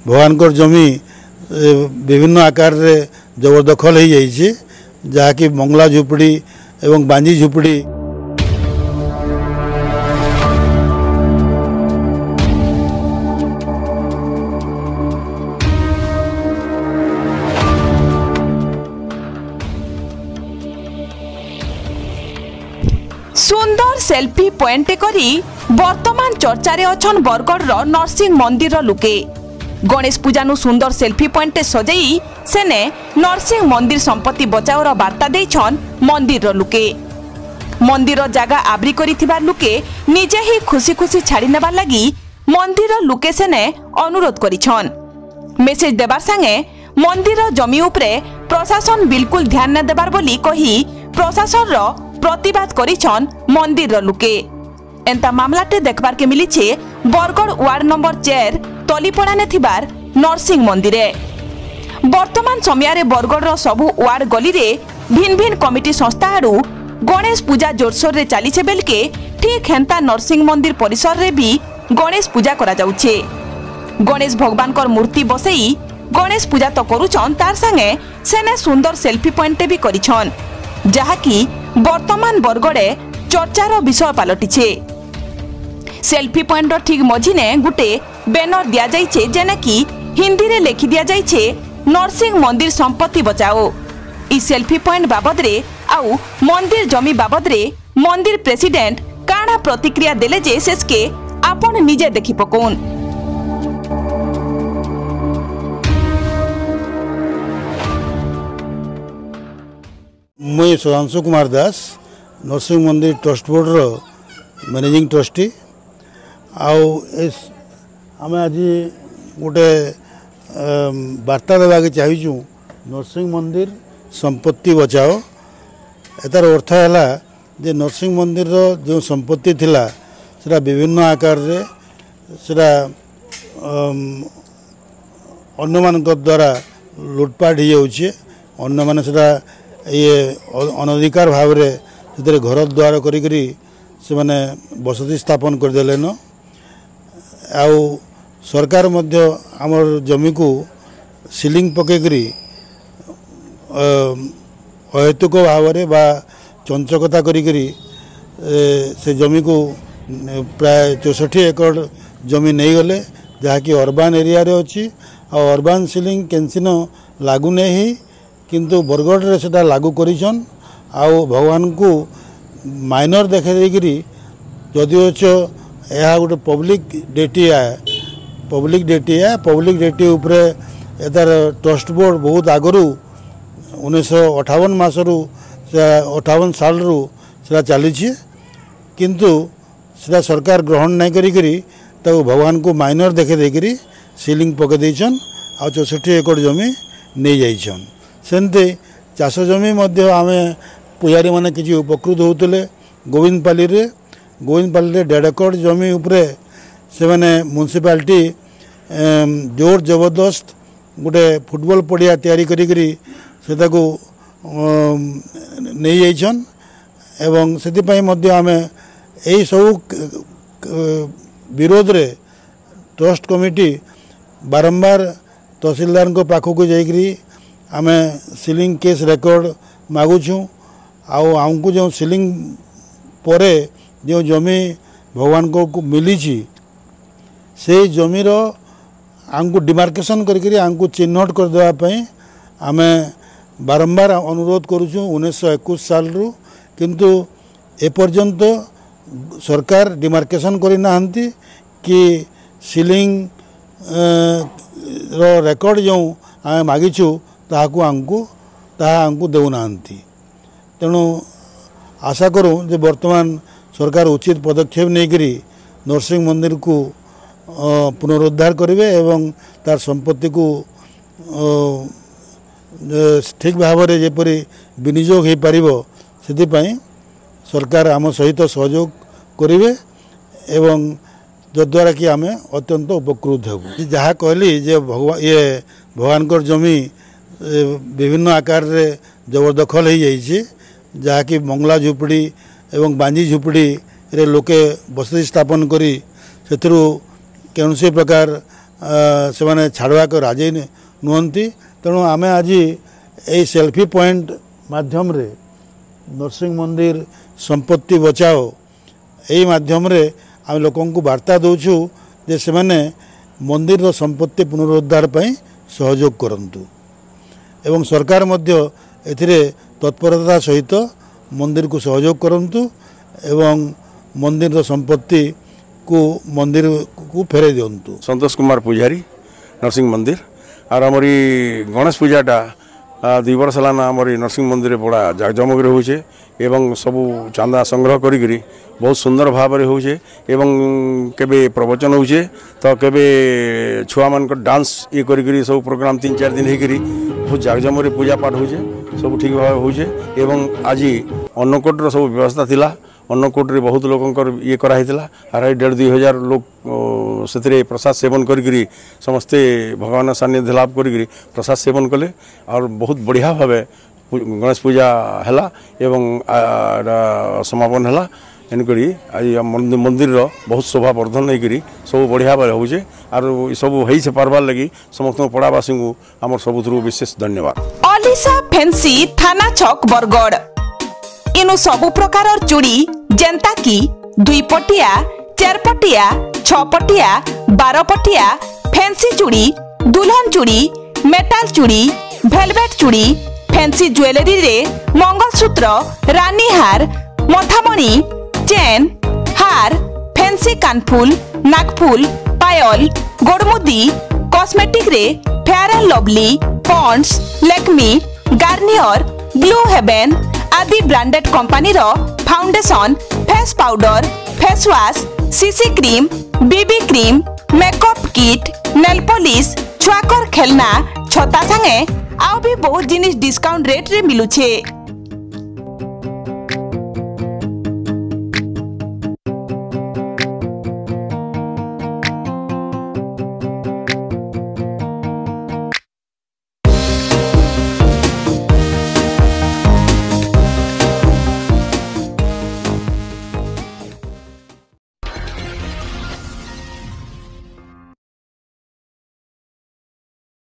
भगवान जमी विभिन्न आकार रे जबरदखल हो जाइए जहाँकि बंगला झुपड़ी एवं बांजी झुपड़ी सुंदर सेल्फी पॉइंट करी वर्तमान चर्चा रे अछन बरगढ़ नरसिंह मंदिर लुके गणेश पूजा नु सुंदर सेल्फी पॉइंट सजाई सेने नरसिंह मंदिर संपत्ति बचाओर वार्ता देछन मंदिर लुके मंदिर जागा आब्री करिथिबा लुके निजे ही खुशी खुशी छाड़ी नेबा लागि मंदिर लुके सेने अनुरोध करिछन मेसेज देबार संगे मंदिर जमी उपरे प्रशासन बिल्कुल ध्यान न देबार बोली कही प्रशासन रो प्रतिवाद करिछन मंदिर लुके एंता मामलाटे देखबार के मिली छे बरगढ़ वार्ड नंबर 4 तलीपड़ा ने थिबार नरसिंह मंदिरे वर्तमान समय रे बरगढ़ रो सबु वार्ड गली रे भिन्न भिन्न कमिटी संस्था हारू गणेश पूजा जोरसोर रे चली छे बेलके ठीक हेंता नरसिंह मंदिर परिसर रे भी गणेश पूजा करा जाउछे गणेश भगवान कर मूर्ति बसई गणेश पूजा तो करूछन तार संगे सेने सुंदर सेल्फी पॉइंट भी करिछन जहाँकि वर्तमान बरगढ़े चर्चार विषय पलटिछे सेल्फी पॉइंट ठीक मझिने गुटे बैनर दिया जाइछे जेना कि हिंदी रे लिखि दिया जाइछे नरसिंह मंदिर संपत्ति बचाओ इ सेल्फी पॉइंट बाबद रे आउ मंदिर जमी बाबद रे मंदिर प्रेसिडेंट काना प्रतिक्रिया देले जे सेसके आपण निजे देखि पकोन मुई सुधांशु कुमार दास नरसिंह मंदिर ट्रस्ट बोर्ड रो मैनेजिंग ट्रस्टी आम आज गोटे वार्ता देवाके चाहूँ नरसिंह मंदिर संपत्ति बचाओ यार अर्थ है जे नरसिंह मंदिर जो संपत्ति थिला सेटा विभिन्न आकार रे सेटा अन्य मान द्वारा लुटपाट हो जाउछे अन्य माने सेटा ये अनधिकार भाव रे से घर द्वार करी से माने बसति स्थापन करदेले न आउ सरकार मध्य आमर जमी को सीलिंग पकईकरी अहेतुक भाव रे बा चंचकता करी से जमी को प्राय 64 एकड़ जमी नहीं गले जहाँकि अर्बान एरिया रे अच्छी आ अर्बान सीलिंग कैंसिन लागू नहीं किंतु बरगढ़ रे सेटा लागू करिछन आउ भगवान को माइनर देखे देकरी जदिओ यह गोटे पब्लिक डेटी उपरे यार ट्रस्ट बोर्ड बहुत आगरू 1958 मसरू 58 साल रू से चली किंतु सेटा सरकार ग्रहण नहीं करी भगवान को माइनर देखे देकरी सीलिंग पके देछन आ 64 एकड़ जमी नहीं जाइछन सेमती चाष जमी आम पुजारी मैंने किसी उपकृत होते गोविंदपाली रे 1.5 एकड़ जमी उपरे से मैंने म्युनिसिपालिटी जोर जबरदस्त गोटे फुटबॉल पड़िया तैयारी करी से नहीं जाइछन एवं से आम यही सब विरोध रे ट्रस्ट कमिटी बारंबार तहसीलदार को पाखक जाइकरी आम सीलिंग केस रेकर्ड मागुछू आमको जो सीलिंग परे जो जमी भगवान को मिली से जमीर आमको डिमार्केशन करके आमको चिन्हट कर देवाई आम बारंबार अनुरोध करुचु 1921 साल रू किंतु एपर्यंत सरकार डिमार्केशन करना कि सीलिंग रो रेकर्ड जो आम मागिचु ताहाकू आमको देना तेणु आशा करूँ जे वर्तमान सरकार उचित पदक्षेप नहीं नरसिंह मंदिर को पुनरुद्धार करेंगे एवं तार संपत्ति को ठीक भाव में जेपरी विनियोग हो पार से सरकार आम सहित सहयोग करेंगे एवं जद्वारा कि आम अत्यंत उपकृत हो जहाँ कहली जे भगवान जमी विभिन्न आकार रे जबरदखल हो जाइए जहाँकि बंगला झुपड़ी एवं बांजी झुपड़ी रे लोके बसति स्थापन करी से कौन प्रकार से छाड़वा को राजी नुहति। तेणु आमे आज यही सेल्फी पॉइंट माध्यम रे नरसिंह मंदिर संपत्ति बचाओ यही माध्यम रे आम लोकों को वार्ता दौचु जे से माने मंदिर संपत्ति पुनरुद्धार पई सहयोग करंतु एवं सरकार मध्य एथिरे तत्परता सहित मंदिर को सहयोग करंतु एवं मंदिर संपत्ति को मंदिर को फेरे दिंतु। संतोष कुमार पुजारी नरसिंह मंदिर और आमरी गणेश पूजाटा 2 वर्ष है आमरी नरसिंह मंदिर बड़ा जाकजमक होचे एवं सबू चांदा संग्रह करी बहुत सुंदर भाव में होचे एवं केबे प्रवचन होचे तो केबे छुआ मान डांस ये करी सब प्रोग्राम 3-4 दिन होकर बहुत जाकजमक पूजा पाठ होचे सब ठीक भाव होचे एवं आज अन्नकूटर सब व्यवस्था थिला अन्नकूट रे बहुत लोकंकर ये कराइला 2,500 लोग से प्रसाद सेवन करी समस्ते भगवान सानिध्य लाभ करी प्रसाद सेवन कले और बहुत बढ़िया भाव गणेश पूजा है एवं समापन है एनकरी आज मंदिर बहुत शोभा वर्धन होकर सब बढ़िया भाव होचे और सब हो से पार्बार लगी समस्त पड़ावासी को आम सबुथु विशेष धन्यवाद। ओलिसा फैंसी थाना छक बरगड़ इनु सबु प्रकार चूड़ी जेंता की 2 पटिया 4 पटिया 6 पटिया 12 पटिया फैंसी चूड़ी दुल्हन चूड़ी मेटल चूड़ी वेलवेट चूड़ी फैंसी ज्वेलरी रे मंगलसूत्र रानी हार मथामणी चेन हार फैंसी कानफुल नागफुल पायल गोड़मुदी कॉस्मेटिक रे Fair and Lovely Pond's Lakme Garnier Blue Heaven आदि ब्रांडेड कंपनी रो foundation face powder face wash CC cream BB cream makeup kit nail polish छुआकर खेलना छता संगे आउ भी बहुत जिनिस डिस्काउंट रेट रे मिलुछे।